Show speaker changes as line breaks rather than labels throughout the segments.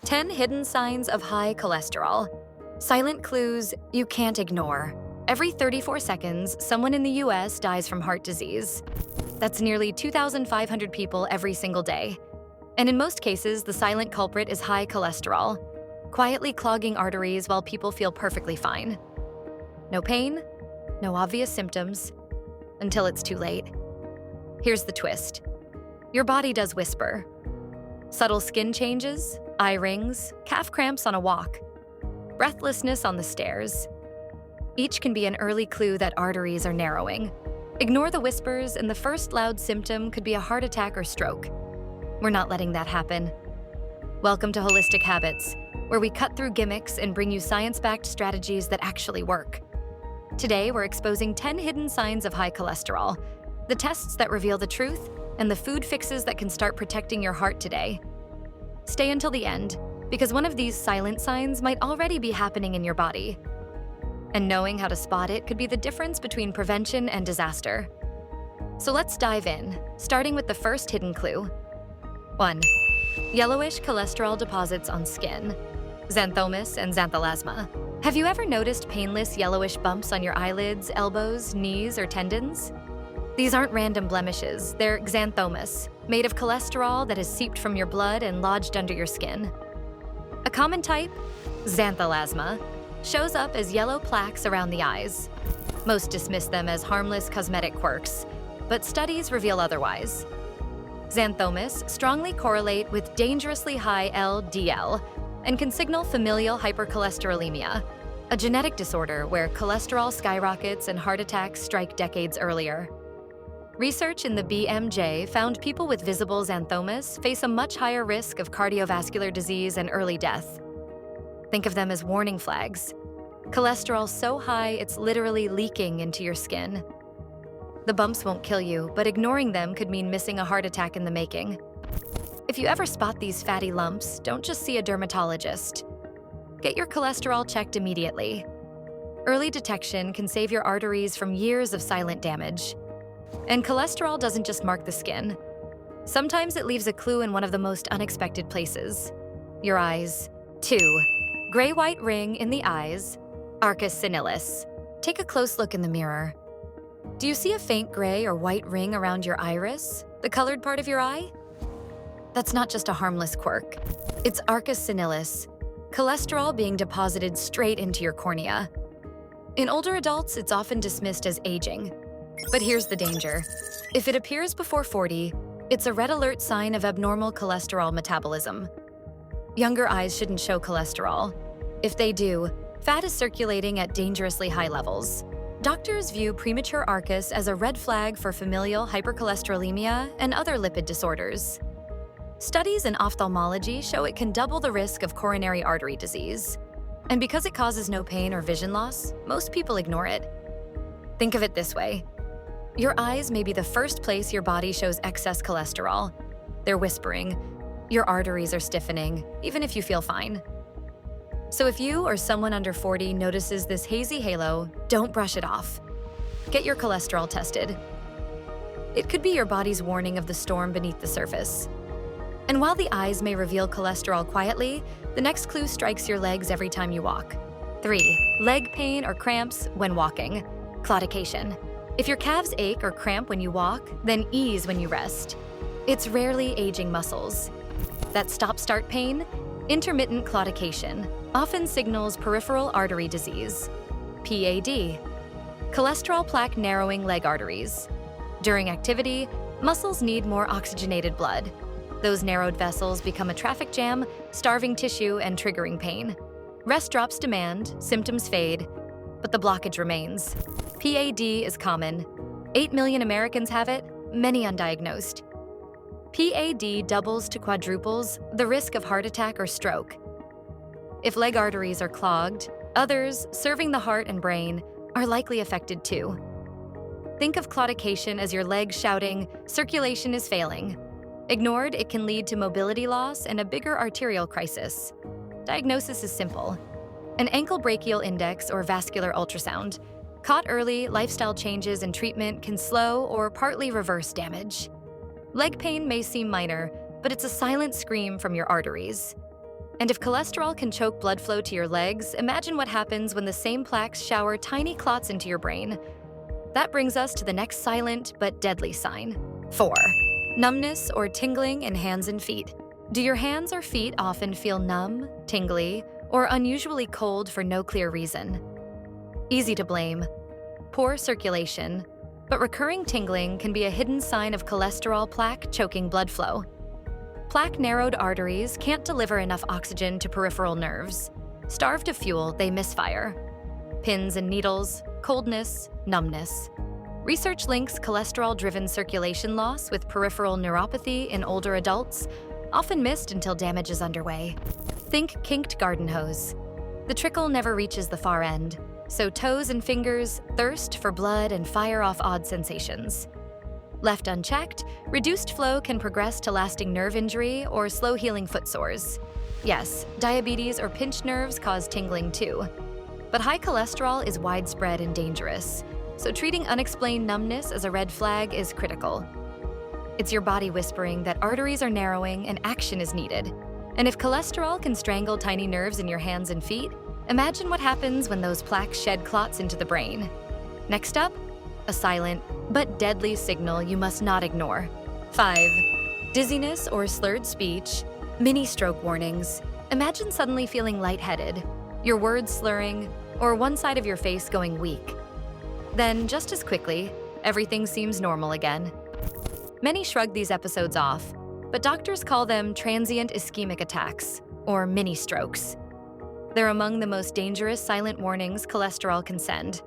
10 hidden signs of high cholesterol. Silent clues you can't ignore. Every 34 seconds, someone in the US dies from heart disease. That's nearly 2,500 people every single day. And in most cases, the silent culprit is high cholesterol, quietly clogging arteries while people feel perfectly fine. No pain, no obvious symptoms, until it's too late. Here's the twist. Your body does whisper. Subtle skin changes, eye rings, calf cramps on a walk, breathlessness on the stairs. Each can be an early clue that arteries are narrowing. Ignore the whispers, and the first loud symptom could be a heart attack or stroke. We're not letting that happen. Welcome to Holistic Habits, where we cut through gimmicks and bring you science-backed strategies that actually work. Today, we're exposing 10 hidden signs of high cholesterol, the tests that reveal the truth, and the food fixes that can start protecting your heart today. Stay until the end, because one of these silent signs might already be happening in your body. And knowing how to spot it could be the difference between prevention and disaster. So let's dive in, starting with the first hidden clue. 1. Yellowish cholesterol deposits on skin. Xanthomas and xanthelasma. Have you ever noticed painless yellowish bumps on your eyelids, elbows, knees, or tendons? These aren't random blemishes, they're xanthomas, made of cholesterol that has seeped from your blood and lodged under your skin. A common type, xanthelasma, shows up as yellow plaques around the eyes. Most dismiss them as harmless cosmetic quirks, but studies reveal otherwise. Xanthomas strongly correlate with dangerously high LDL and can signal familial hypercholesterolemia, a genetic disorder where cholesterol skyrockets and heart attacks strike decades earlier. Research in the BMJ found people with visible xanthomas face a much higher risk of cardiovascular disease and early death. Think of them as warning flags. Cholesterol so high it's literally leaking into your skin. The bumps won't kill you, but ignoring them could mean missing a heart attack in the making. If you ever spot these fatty lumps, don't just see a dermatologist. Get your cholesterol checked immediately. Early detection can save your arteries from years of silent damage. And cholesterol doesn't just mark the skin. Sometimes it leaves a clue in one of the most unexpected places. Your eyes. 2. Gray-white ring in the eyes. Arcus senilis. Take a close look in the mirror. Do you see a faint gray or white ring around your iris, the colored part of your eye? That's not just a harmless quirk. It's arcus senilis, cholesterol being deposited straight into your cornea. In older adults, it's often dismissed as aging. But here's the danger. If it appears before 40, it's a red alert sign of abnormal cholesterol metabolism. Younger eyes shouldn't show cholesterol. If they do, fat is circulating at dangerously high levels. Doctors view premature arcus as a red flag for familial hypercholesterolemia and other lipid disorders. Studies in ophthalmology show it can double the risk of coronary artery disease. And because it causes no pain or vision loss, most people ignore it. Think of it this way. Your eyes may be the first place your body shows excess cholesterol. They're whispering. Your arteries are stiffening, even if you feel fine. So if you or someone under 40 notices this hazy halo, don't brush it off. Get your cholesterol tested. It could be your body's warning of the storm beneath the surface. And while the eyes may reveal cholesterol quietly, the next clue strikes your legs every time you walk. 3. Leg pain or cramps when walking. Claudication. If your calves ache or cramp when you walk, then ease when you rest. It's rarely aging muscles. That stop-start pain, intermittent claudication, often signals peripheral artery disease. PAD. Cholesterol plaque narrowing leg arteries. During activity, muscles need more oxygenated blood. Those narrowed vessels become a traffic jam, starving tissue and triggering pain. Rest drops demand, symptoms fade, but the blockage remains. PAD is common. 8 million Americans have it, many undiagnosed. PAD doubles to quadruples the risk of heart attack or stroke. If leg arteries are clogged, others, serving the heart and brain, are likely affected too. Think of claudication as your legs shouting, "Circulation is failing." Ignored, it can lead to mobility loss and a bigger arterial crisis. Diagnosis is simple. An ankle brachial index or vascular ultrasound. Caught early, lifestyle changes and treatment can slow or partly reverse damage. Leg pain may seem minor, but it's a silent scream from your arteries. And if cholesterol can choke blood flow to your legs, imagine what happens when the same plaques shower tiny clots into your brain. That brings us to the next silent but deadly sign. 4. Numbness or tingling in hands and feet. Do your hands or feet often feel numb, tingly, or unusually cold for no clear reason? Easy to blame. Poor circulation. But recurring tingling can be a hidden sign of cholesterol plaque choking blood flow. Plaque-narrowed arteries can't deliver enough oxygen to peripheral nerves. Starved of fuel, they misfire. Pins and needles, coldness, numbness. Research links cholesterol-driven circulation loss with peripheral neuropathy in older adults, often missed until damage is underway. Think kinked garden hose. The trickle never reaches the far end, so toes and fingers thirst for blood and fire off odd sensations. Left unchecked, reduced flow can progress to lasting nerve injury or slow-healing foot sores. Yes, diabetes or pinched nerves cause tingling too. But high cholesterol is widespread and dangerous, so treating unexplained numbness as a red flag is critical. It's your body whispering that arteries are narrowing and action is needed. And if cholesterol can strangle tiny nerves in your hands and feet, imagine what happens when those plaques shed clots into the brain. Next up, a silent but deadly signal you must not ignore. 5. Dizziness or slurred speech, mini-stroke warnings. Imagine suddenly feeling lightheaded, your words slurring, or one side of your face going weak. Then, just as quickly, everything seems normal again. Many shrug these episodes off, but doctors call them transient ischemic attacks, or mini-strokes. They're among the most dangerous silent warnings cholesterol can send.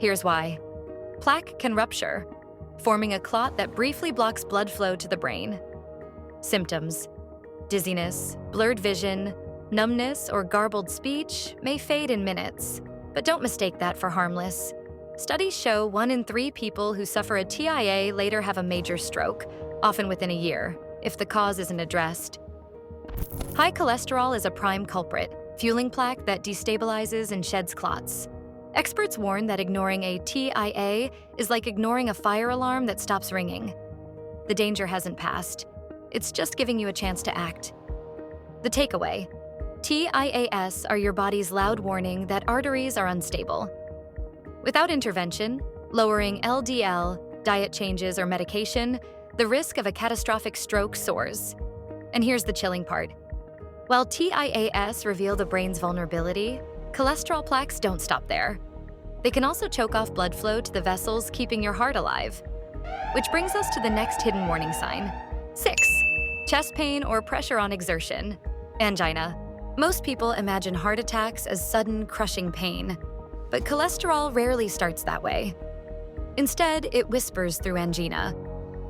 Here's why. Plaque can rupture, forming a clot that briefly blocks blood flow to the brain. Symptoms: dizziness, blurred vision, numbness, or garbled speech may fade in minutes, but don't mistake that for harmless. Studies show 1 in 3 people who suffer a TIA later have a major stroke, often within a year, if the cause isn't addressed. High cholesterol is a prime culprit, fueling plaque that destabilizes and sheds clots. Experts warn that ignoring a TIA is like ignoring a fire alarm that stops ringing. The danger hasn't passed. It's just giving you a chance to act. The takeaway: TIAs are your body's loud warning that arteries are unstable. Without intervention, lowering LDL, diet changes, or medication, the risk of a catastrophic stroke soars. And here's the chilling part. While TIAs reveal the brain's vulnerability, cholesterol plaques don't stop there. They can also choke off blood flow to the vessels keeping your heart alive. Which brings us to the next hidden warning sign. 6. Chest pain or pressure on exertion. Angina. Most people imagine heart attacks as sudden, crushing pain, but cholesterol rarely starts that way. Instead, it whispers through angina.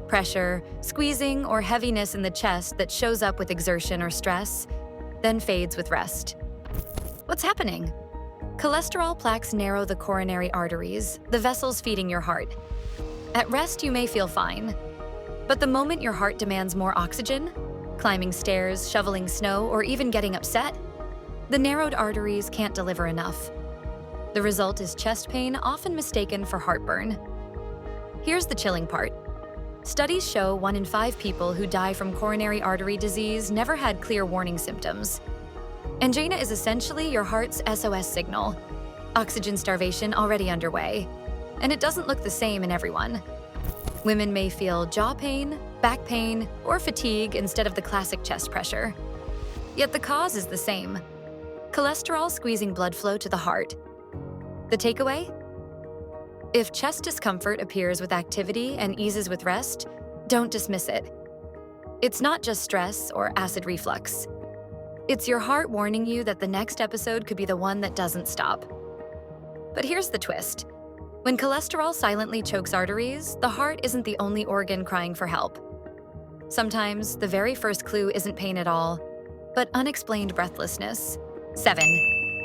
Pressure, squeezing, or heaviness in the chest that shows up with exertion or stress, then fades with rest. What's happening? Cholesterol plaques narrow the coronary arteries, the vessels feeding your heart. At rest, you may feel fine, but the moment your heart demands more oxygen, climbing stairs, shoveling snow, or even getting upset, the narrowed arteries can't deliver enough. The result is chest pain, often mistaken for heartburn. Here's the chilling part. Studies show 1 in 5 people who die from coronary artery disease never had clear warning symptoms. Angina is essentially your heart's SOS signal. Oxygen starvation already underway. And it doesn't look the same in everyone. Women may feel jaw pain, back pain, or fatigue instead of the classic chest pressure. Yet the cause is the same: cholesterol squeezing blood flow to the heart. The takeaway? If chest discomfort appears with activity and eases with rest, don't dismiss it. It's not just stress or acid reflux. It's your heart warning you that the next episode could be the one that doesn't stop. But here's the twist. When cholesterol silently chokes arteries, the heart isn't the only organ crying for help. Sometimes the very first clue isn't pain at all, but unexplained breathlessness. 7.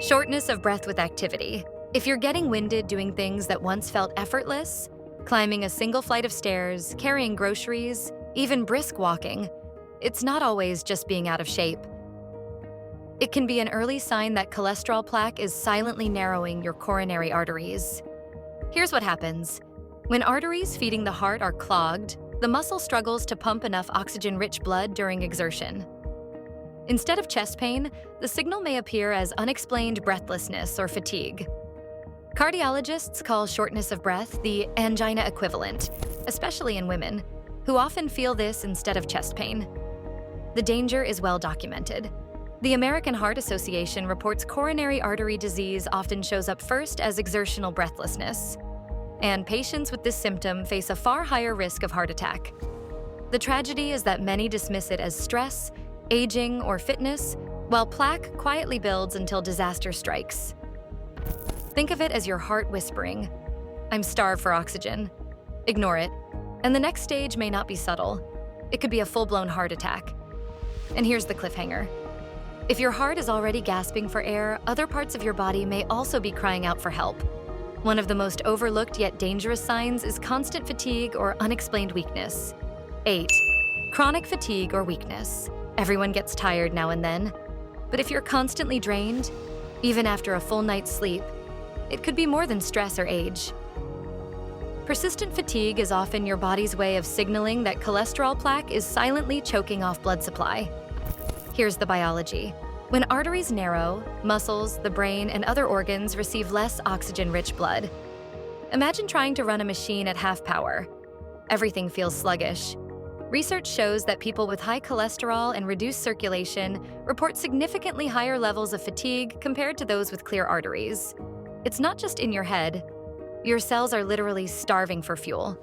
Shortness of breath with activity. If you're getting winded doing things that once felt effortless, climbing a single flight of stairs, carrying groceries, even brisk walking, it's not always just being out of shape. It can be an early sign that cholesterol plaque is silently narrowing your coronary arteries. Here's what happens. When arteries feeding the heart are clogged, the muscle struggles to pump enough oxygen-rich blood during exertion. Instead of chest pain, the signal may appear as unexplained breathlessness or fatigue. Cardiologists call shortness of breath the angina equivalent, especially in women, who often feel this instead of chest pain. The danger is well documented. The American Heart Association reports coronary artery disease often shows up first as exertional breathlessness, and patients with this symptom face a far higher risk of heart attack. The tragedy is that many dismiss it as stress, aging, or fitness, while plaque quietly builds until disaster strikes. Think of it as your heart whispering, "I'm starved for oxygen." Ignore it, and the next stage may not be subtle. It could be a full-blown heart attack. And here's the cliffhanger. If your heart is already gasping for air, other parts of your body may also be crying out for help. One of the most overlooked yet dangerous signs is constant fatigue or unexplained weakness. 8. Chronic fatigue or weakness. Everyone gets tired now and then. But if you're constantly drained, even after a full night's sleep, it could be more than stress or age. Persistent fatigue is often your body's way of signaling that cholesterol plaque is silently choking off blood supply. Here's the biology. When arteries narrow, muscles, the brain, and other organs receive less oxygen-rich blood. Imagine trying to run a machine at half power. Everything feels sluggish. Research shows that people with high cholesterol and reduced circulation report significantly higher levels of fatigue compared to those with clear arteries. It's not just in your head. Your cells are literally starving for fuel.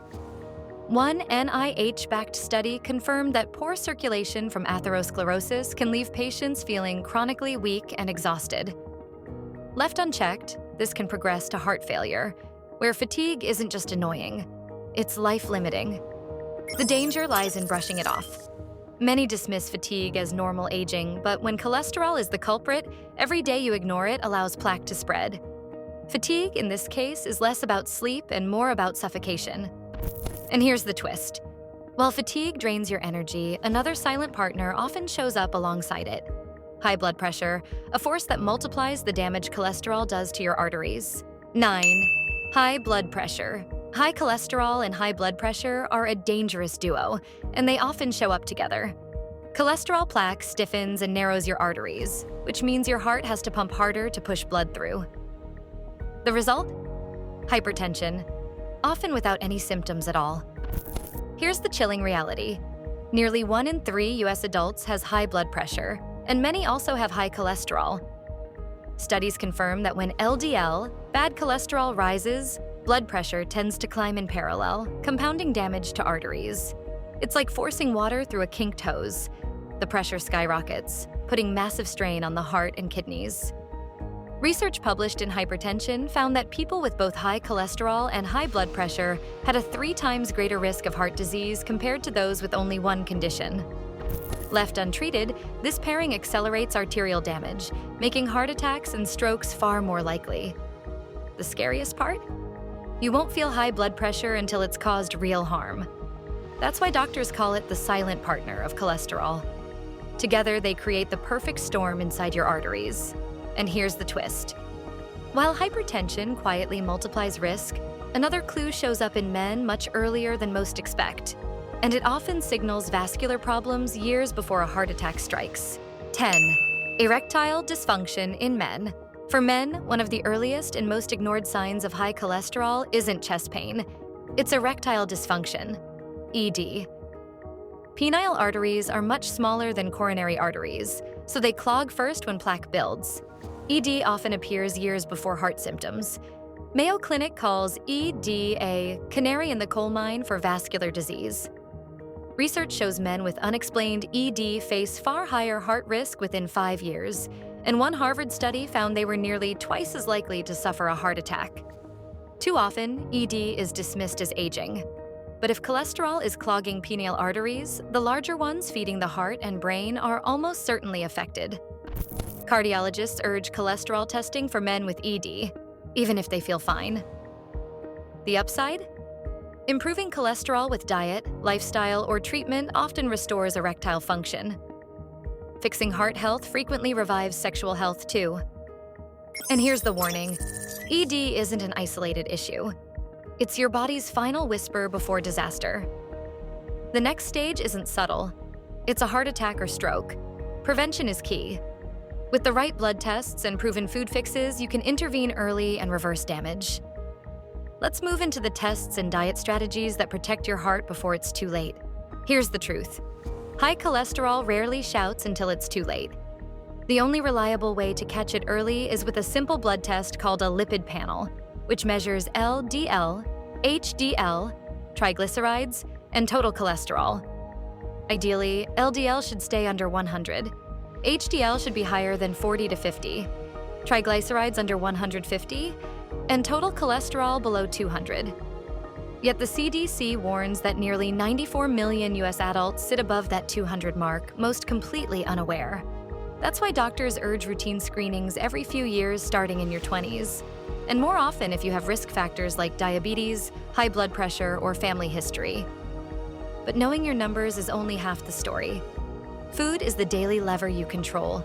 One NIH-backed study confirmed that poor circulation from atherosclerosis can leave patients feeling chronically weak and exhausted. Left unchecked, this can progress to heart failure, where fatigue isn't just annoying, it's life-limiting. The danger lies in brushing it off. Many dismiss fatigue as normal aging, but when cholesterol is the culprit, every day you ignore it allows plaque to spread. Fatigue, in this case, is less about sleep and more about suffocation. And here's the twist. While fatigue drains your energy, another silent partner often shows up alongside it. High blood pressure, a force that multiplies the damage cholesterol does to your arteries. 9. High blood pressure. High cholesterol and high blood pressure are a dangerous duo, and they often show up together. Cholesterol plaque stiffens and narrows your arteries, which means your heart has to pump harder to push blood through. The result? Hypertension, often without any symptoms at all. Here's the chilling reality. Nearly 1 in 3 US adults has high blood pressure, and many also have high cholesterol. Studies confirm that when LDL, bad cholesterol, rises, blood pressure tends to climb in parallel, compounding damage to arteries. It's like forcing water through a kinked hose. The pressure skyrockets, putting massive strain on the heart and kidneys. Research published in Hypertension found that people with both high cholesterol and high blood pressure had a 3 times greater risk of heart disease compared to those with only one condition. Left untreated, this pairing accelerates arterial damage, making heart attacks and strokes far more likely. The scariest part? You won't feel high blood pressure until it's caused real harm. That's why doctors call it the silent partner of cholesterol. Together, they create the perfect storm inside your arteries. And here's the twist. While hypertension quietly multiplies risk, another clue shows up in men much earlier than most expect, and it often signals vascular problems years before a heart attack strikes. 10. Erectile dysfunction in men. For men, one of the earliest and most ignored signs of high cholesterol isn't chest pain. It's erectile dysfunction, ED. Penile arteries are much smaller than coronary arteries, so they clog first when plaque builds. ED often appears years before heart symptoms. Mayo Clinic calls ED a canary in the coal mine for vascular disease. Research shows men with unexplained ED face far higher heart risk within 5 years, and one Harvard study found they were nearly twice as likely to suffer a heart attack. Too often, ED is dismissed as aging. But if cholesterol is clogging penile arteries, the larger ones feeding the heart and brain are almost certainly affected. Cardiologists urge cholesterol testing for men with ED, even if they feel fine. The upside? Improving cholesterol with diet, lifestyle, or treatment often restores erectile function. Fixing heart health frequently revives sexual health too. And here's the warning. ED isn't an isolated issue. It's your body's final whisper before disaster. The next stage isn't subtle. It's a heart attack or stroke. Prevention is key. With the right blood tests and proven food fixes, you can intervene early and reverse damage. Let's move into the tests and diet strategies that protect your heart before it's too late. Here's the truth. High cholesterol rarely shouts until it's too late. The only reliable way to catch it early is with a simple blood test called a lipid panel, which measures LDL, HDL, triglycerides, and total cholesterol. Ideally, LDL should stay under 100. HDL should be higher than 40 to 50. Triglycerides under 150, and total cholesterol below 200. Yet the CDC warns that nearly 94 million US adults sit above that 200 mark, most completely unaware. That's why doctors urge routine screenings every few years starting in your 20s, and more often if you have risk factors like diabetes, high blood pressure, or family history. But knowing your numbers is only half the story. Food is the daily lever you control,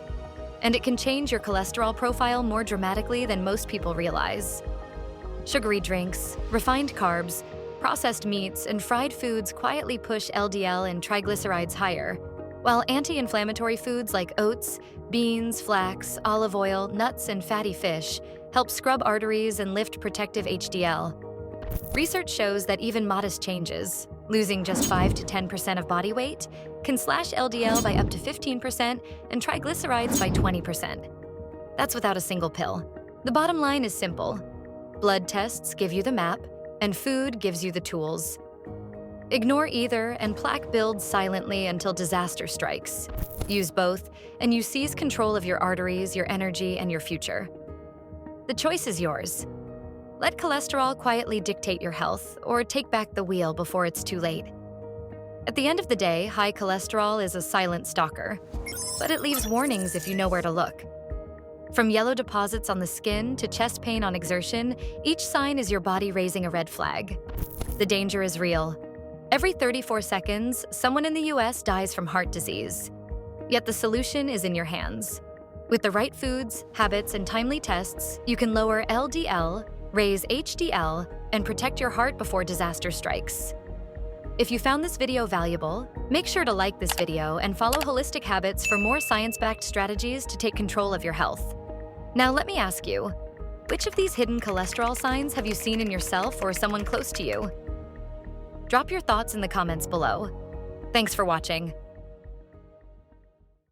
and it can change your cholesterol profile more dramatically than most people realize. Sugary drinks, refined carbs, processed meats, and fried foods quietly push LDL and triglycerides higher, while anti-inflammatory foods like oats, beans, flax, olive oil, nuts, and fatty fish help scrub arteries and lift protective HDL. Research shows that even modest changes, losing just 5 to 10% of body weight, can slash LDL by up to 15% and triglycerides by 20%. That's without a single pill. The bottom line is simple. Blood tests give you the map, and food gives you the tools. Ignore either, and plaque builds silently until disaster strikes. Use both, and you seize control of your arteries, your energy, and your future. The choice is yours. Let cholesterol quietly dictate your health, or take back the wheel before it's too late. At the end of the day, high cholesterol is a silent stalker, but it leaves warnings if you know where to look. From yellow deposits on the skin to chest pain on exertion, each sign is your body raising a red flag. The danger is real. Every 34 seconds, someone in the US dies from heart disease. Yet the solution is in your hands. With the right foods, habits, and timely tests, you can lower LDL, raise HDL, and protect your heart before disaster strikes. If you found this video valuable, make sure to like this video and follow Holistic Habits for more science-backed strategies to take control of your health. Now let me ask you, which of these hidden cholesterol signs have you seen in yourself or someone close to you? Drop your thoughts in the comments below. Thanks for watching.